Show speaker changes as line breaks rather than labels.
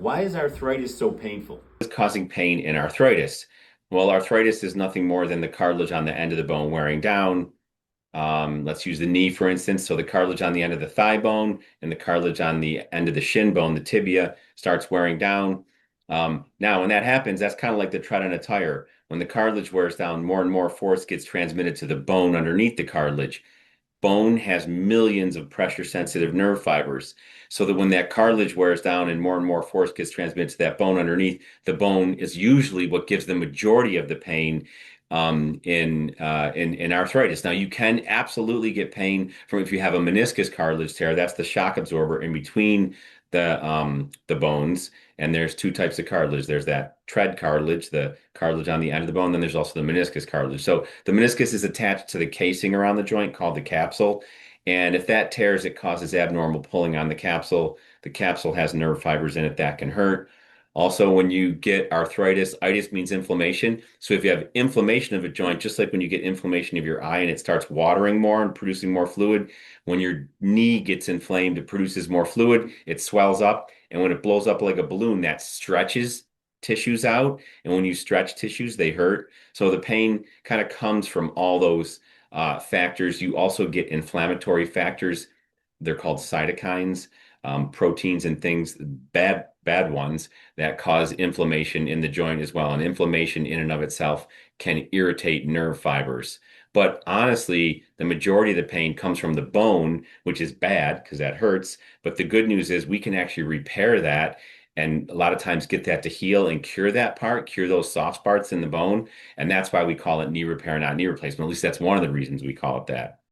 Why is arthritis so painful?
Is causing pain in arthritis? Well, arthritis is nothing more than the cartilage on the end of the bone wearing down. Let's use the knee, for instance. So the cartilage on the end of the thigh bone and the cartilage on the end of the shin bone, the tibia, starts wearing down. Now, when that happens, that's kind of like the tread on a tire. When the cartilage wears down, more and more force gets transmitted to the bone underneath the cartilage. Bone has millions of pressure sensitive nerve fibers. So that when that cartilage wears down and more force gets transmitted to that bone underneath, the bone is usually what gives the majority of the pain in arthritis. Now you can absolutely get pain from if you have a meniscus cartilage tear. That's the shock absorber in between the bones. And there's two types of cartilage. There's that tread cartilage, the cartilage on the end of the bone. Then there's also the meniscus cartilage. So the meniscus is attached to the casing around the joint called the capsule. And if that tears, it causes abnormal pulling on the capsule. The capsule has nerve fibers in it that can hurt. Also, when you get arthritis, itis means inflammation. So if you have inflammation of a joint, just like when you get inflammation of your eye and it starts watering more and producing more fluid, when your knee gets inflamed, it produces more fluid, it swells up, and when it blows up like a balloon, that stretches tissues out. And when you stretch tissues, they hurt. So the pain kind of comes from all those factors. You also get inflammatory factors. They're called cytokines, proteins and things, bad ones that cause inflammation in the joint as well. And inflammation in and of itself can irritate nerve fibers. But honestly, the majority of the pain comes from the bone, which is bad because that hurts. But the good news is we can actually repair that and a lot of times get that to heal and cure that part, cure those soft spots in the bone. And that's why we call it knee repair, not knee replacement. At least that's one of the reasons we call it that.